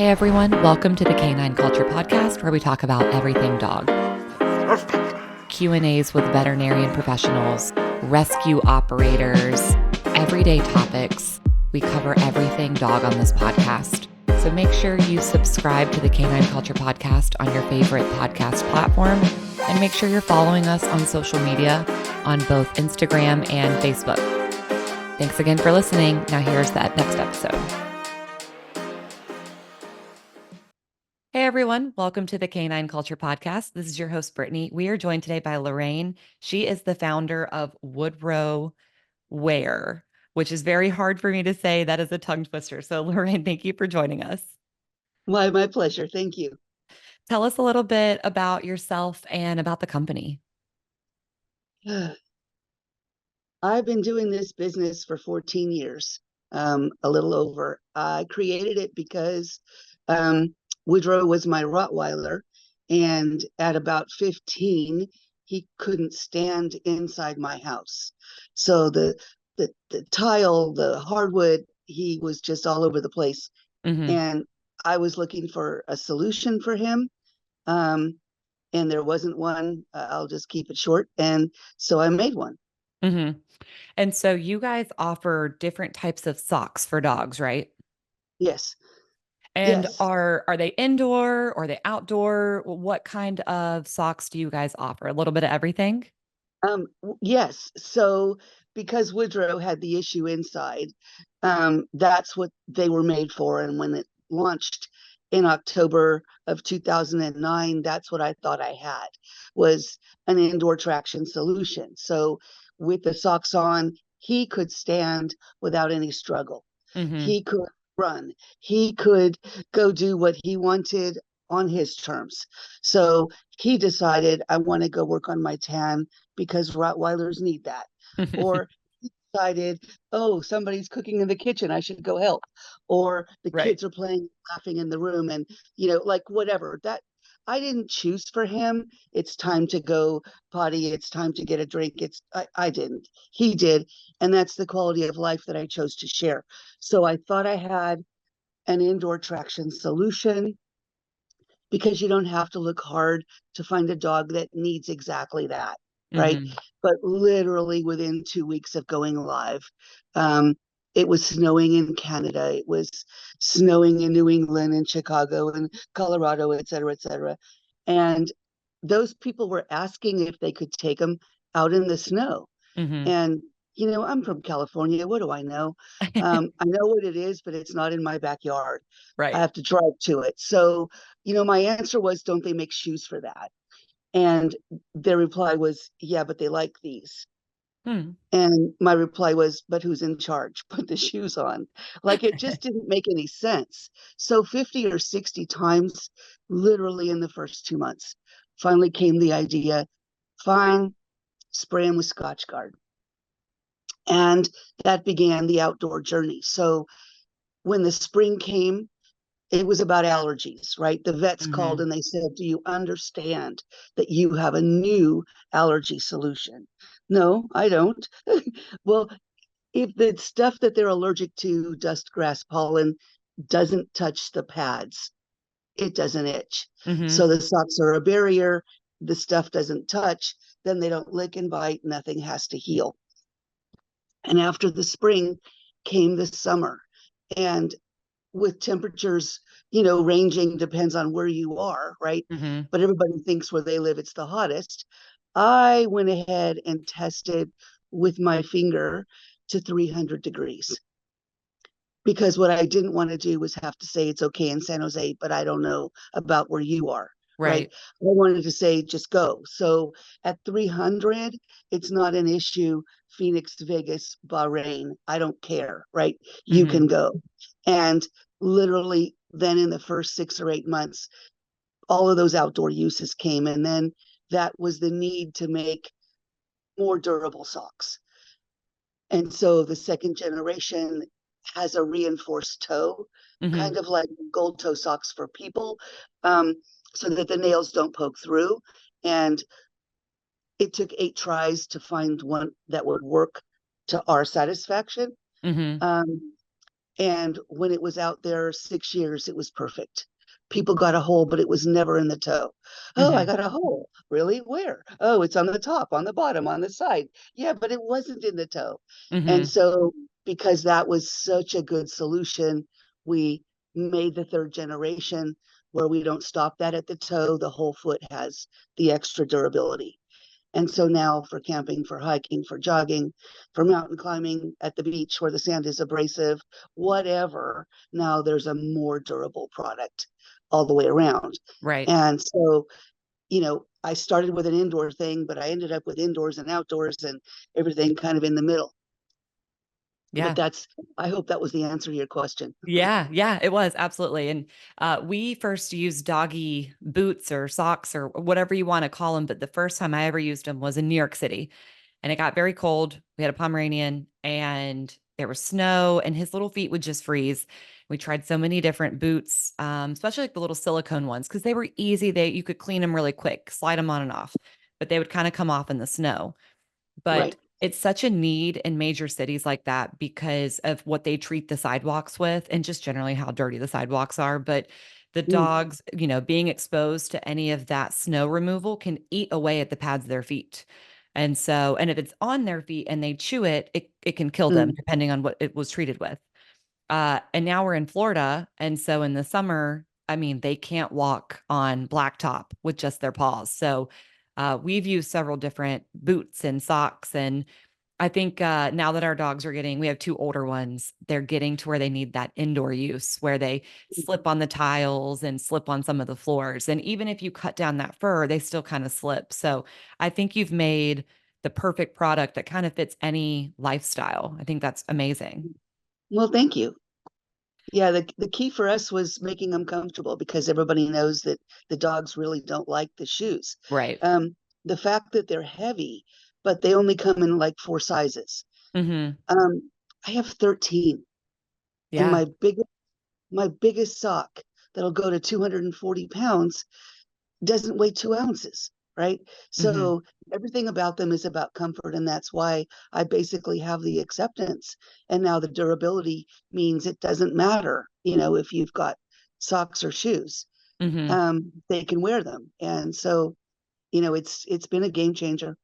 Hey everyone, welcome to the Canine Culture Podcast, where we talk about everything dog. Q&As with veterinarian professionals, rescue operators, everyday topics. We cover everything dog on this podcast. So make sure you subscribe to the Canine Culture Podcast on your favorite podcast platform, and make sure you're following us on social media on both Instagram and Facebook. Thanks again for listening. Now here's that next episode. Hey everyone, welcome to the Canine Culture Podcast. This is your host, Brittany. We are joined today by Lorraine. She is the founder of Woodrow Wear, which is very hard for me to say. That is a tongue twister. So Lorraine, thank you for joining us. My pleasure. Thank you. Tell us a little bit about yourself and about the company. I've been doing this business for 14 years, a little over. I created it because Woodrow was my Rottweiler, and at about 15, he couldn't stand inside my house. So the tile, the hardwood, he was just all over the place. Mm-hmm. And I was looking for a solution for him. And there wasn't one. I'll just keep it short. And so I made one. Mm-hmm. And so you guys offer different types of socks for dogs, right? Yes. And Yes. are they indoor or are they outdoor? What kind of socks do you guys offer? A little bit of everything? Yes. So because Woodrow had the issue inside, that's what they were made for. And when it launched in October of 2009, that's what I thought I had, was an indoor traction solution. So with the socks on, he could stand without any struggle. Mm-hmm. He could run. He could go do what he wanted on his terms. So he decided, I want to go work on my tan because Rottweilers need that. Or he decided, oh, somebody's cooking in the kitchen, I should go help. Or the Right. kids are playing, laughing in the room, and like whatever. That I didn't choose for him. It's time to go potty. It's time to get a drink. I didn't. He did, and that's the quality of life that I chose to share. So I thought I had an indoor traction solution, because you don't have to look hard to find a dog that needs exactly that, right? Mm-hmm. But literally within 2 weeks of going live, it was snowing in Canada, it was snowing in New England and Chicago and Colorado, et cetera, et cetera. And those people were asking if they could take them out in the snow. Mm-hmm. And I'm from California. What do I know? I know what it is, but it's not in my backyard. I Right. have to drive to it. So, my answer was, don't they make shoes for that? And their reply was, yeah, but they like these. Hmm. And my reply was, but who's in charge? Put the shoes on. Like, it just didn't make any sense. So 50 or 60 times, literally in the first 2 months, finally came the idea, fine, spray them with Scotch Guard. And that began the outdoor journey. So when the spring came, it was about allergies, right? The vets called Mm-hmm. and they said, do you understand that you have a new allergy solution? No, I don't. Well, if the stuff that they're allergic to, dust, grass, pollen, doesn't touch the pads, it doesn't itch. Mm-hmm. So the socks are a barrier. The stuff doesn't touch, then they don't lick and bite. Nothing has to heal. And after the spring came the summer. And with temperatures, ranging, depends on where you are, right? Mm-hmm. But everybody thinks where they live, it's the hottest. I went ahead and tested with my finger to 300 degrees, because what I didn't want to do was have to say it's okay in San Jose, but I don't know about where you are, right? Right. I wanted to say just go. So at 300, it's not an issue. Phoenix, Vegas, Bahrain, I don't care, right? You Mm-hmm. can go. And literally, then in the first 6 or 8 months, all of those outdoor uses came. And then that was the need to make more durable socks. And so the second generation has a reinforced toe, Mm-hmm. kind of like gold toe socks for people, um, so that the nails don't poke through. And it took 8 tries to find one that would work to our satisfaction. Mm-hmm. Um, And when it was out there 6 years, it was perfect. People got a hole, but it was never in the toe. Oh, I Hmm. got a hole. Really? Where? Oh, it's on the top, on the bottom, on the side. Yeah, but it wasn't in the toe. And Hmm. so, because that was such a good solution, we made the third generation where we don't stop that at the toe. The whole foot has the extra durability. And so now for camping, for hiking, for jogging, for mountain climbing at the beach where the sand is abrasive, whatever, now there's a more durable product all the way around. Right. And so, I started with an indoor thing, but I ended up with indoors and outdoors and everything kind of in the middle. But Yeah. I hope that was the answer to your question. Yeah, yeah, it was absolutely. And we first used doggy boots or socks or whatever you want to call them. But the first time I ever used them was in New York City, and it got very cold. We had a Pomeranian, and there was snow, and his little feet would just freeze. We tried so many different boots, especially like the little silicone ones, because they were easy. You could clean them really quick, slide them on and off, but they would kind of come off in the snow. But Right. it's such a need in major cities like that because of what they treat the sidewalks with and just generally how dirty the sidewalks are. But the Mm, dogs, being exposed to any of that snow removal can eat away at the pads of their feet. And so, and if it's on their feet and they chew it, it can kill them mm, depending on what it was treated with. And now we're in Florida. And so in the summer, I mean, they can't walk on blacktop with just their paws. So we've used several different boots and socks. And I think now that our dogs are we have two older ones, they're getting to where they need that indoor use where they slip on the tiles and slip on some of the floors. And even if you cut down that fur, they still kind of slip. So I think you've made the perfect product that kind of fits any lifestyle. I think that's amazing. well, thank you. Yeah, the key for us was making them comfortable because everybody knows that the dogs really don't like the shoes. Right. Um, the fact that they're heavy, but they only come in like four sizes. Hmm. I have 13, and Yeah. my biggest sock that'll go to 240 pounds doesn't weigh 2 ounces, right? Hmm. So everything about them is about comfort, and that's why I basically have the acceptance. And now the durability means it doesn't matter, if you've got socks or shoes, Hmm. they can wear them. And so, it's been a game changer.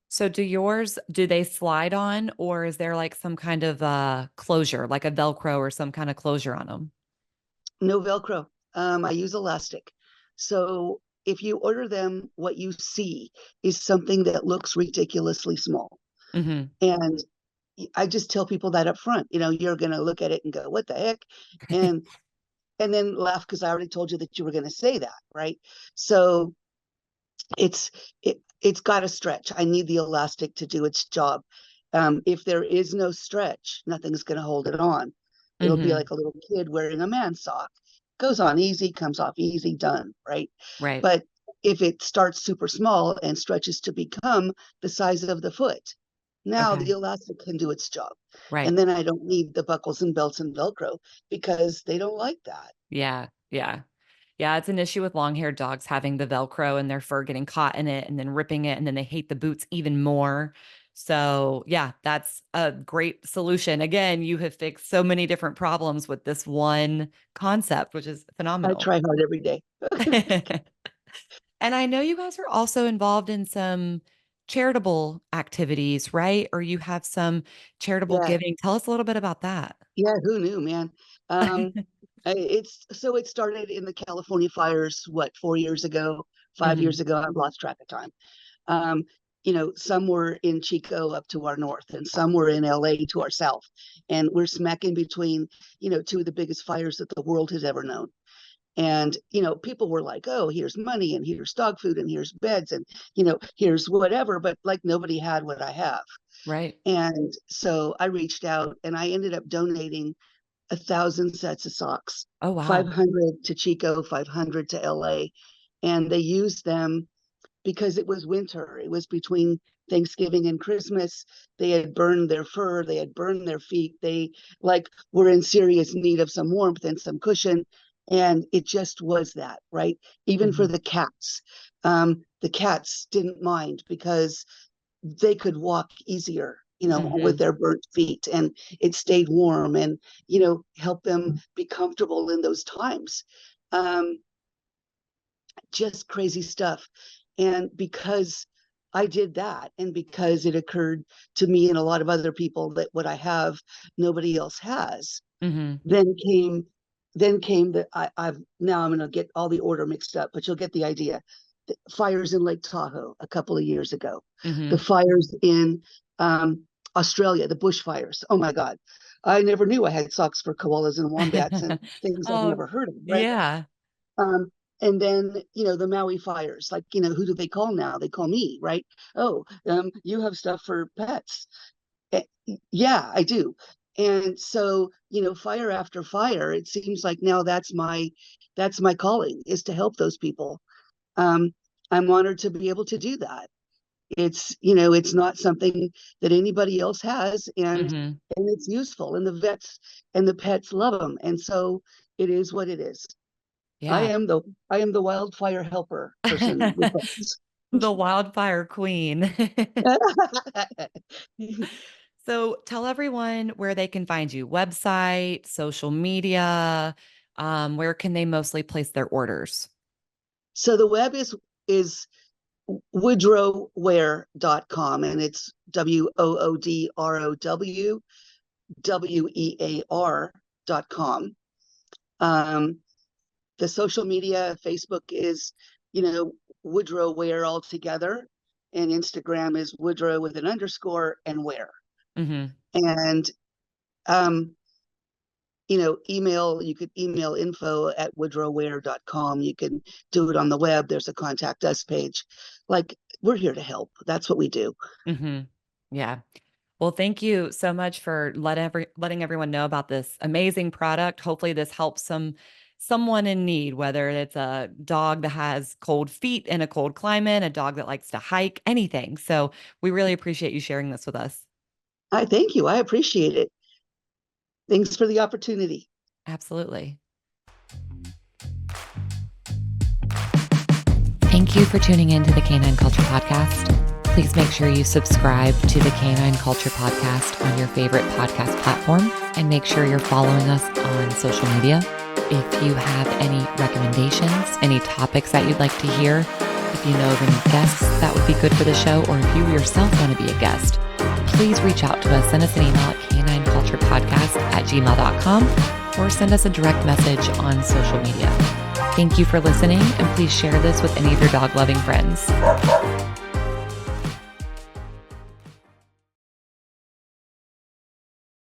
So do they slide on, or is there like some kind of closure, like a Velcro or some kind of closure on them? No Velcro. I use elastic. So if you order them, what you see is something that looks ridiculously small. Hmm. And I just tell people that up front, you're going to look at it and go, what the heck? And and then laugh because I already told you that you were going to say that, right? So it's it's got to stretch. I need the elastic to do its job. If there is no stretch, nothing's going to hold it on. It'll be Hmm. like a little kid wearing a man sock. Goes on easy, comes off easy, done, right? Right. But if it starts super small and stretches to become the size of the foot, now the Okay. elastic can do its job. Right. And then I don't need the buckles and belts and Velcro because they don't like that. Yeah. Yeah. Yeah. It's an issue with long haired dogs having the Velcro and their fur getting caught in it and then ripping it. And then they hate the boots even more. So, yeah, that's a great solution. Again, you have fixed so many different problems with this one concept, which is I phenomenal. try hard every day. And I know you guys are also involved in some charitable activities, right? Or you have some charitable Yeah. giving. Tell us a little bit about that. Yeah, who knew, man? Um, it started in the California fires, what, 4 years ago, 5 years Hmm. ago? I've lost track of time. Um, some were in Chico up to our north, and some were in LA to our south. And we're smack in between, two of the biggest fires that the world has ever known. And, people were like, oh, here's money, and here's dog food, and here's beds, and, here's whatever. But like nobody had what I have. Right. And so I reached out and I ended up donating 1,000 sets of socks, Oh, wow. 500 to Chico, 500 to LA. And they used them because it was winter. It was between Thanksgiving and Christmas. They had burned their fur, they had burned their feet. They like were in serious need of some warmth and some cushion. And it just was that, right? Even for Hmm. the cats. The cats didn't mind because they could walk easier. with their burnt feet, and it stayed warm, and, help them be comfortable in those times. Just crazy stuff. And because I did that, and because it occurred to me and a lot of other people that what I have, nobody else has, then came that I'm going to get all the order mixed up, but you'll get the idea. The fires in Lake Tahoe a couple of years ago, the fires in Australia, the bushfires. Oh my God. I never knew I had socks for koalas and wombats and things I've never heard of. Right? Yeah. And then, the Maui fires, like, who do they call now? They call me, right? Oh, you have stuff for pets. Yeah, I do. And so, fire after fire, it seems like now that's my calling, is to help those people. I'm honored to be able to do that. It's not something that anybody else has, and it's useful, and the vets and the pets love them. And so it is what it is. Yeah. I am the wildfire helper person. The wildfire queen. So tell everyone where they can find you. Website, social media, where can they mostly place their orders? So the web is woodrowwear.com, and it's WOODROWWEAR.com. The social media, Facebook is, Woodrow Wear all together, and Instagram is Woodrow with an underscore and Wear. And, email, you could email info@woodrowwear.com. You can do it on the web. There's a contact us page. Like, we're here to help. That's what we do. Yeah. Well, thank you so much for letting everyone know about this amazing product. Hopefully this helps someone in need, whether it's a dog that has cold feet in a cold climate, a dog that likes to hike, anything. So we really appreciate you sharing this with us. I thank you. I appreciate it. Thanks for the opportunity. Absolutely. Thank you for tuning in to the Canine Culture Podcast. Please make sure you subscribe to the Canine Culture Podcast on your favorite podcast platform, and make sure you're following us on social media. If you have any recommendations, any topics that you'd like to hear, if you know of any guests that would be good for the show, or if you yourself want to be a guest, please reach out to us. Send us an email at canineculturepodcast@gmail.com, or send us a direct message on social media. Thank you for listening, and please share this with any of your dog-loving friends.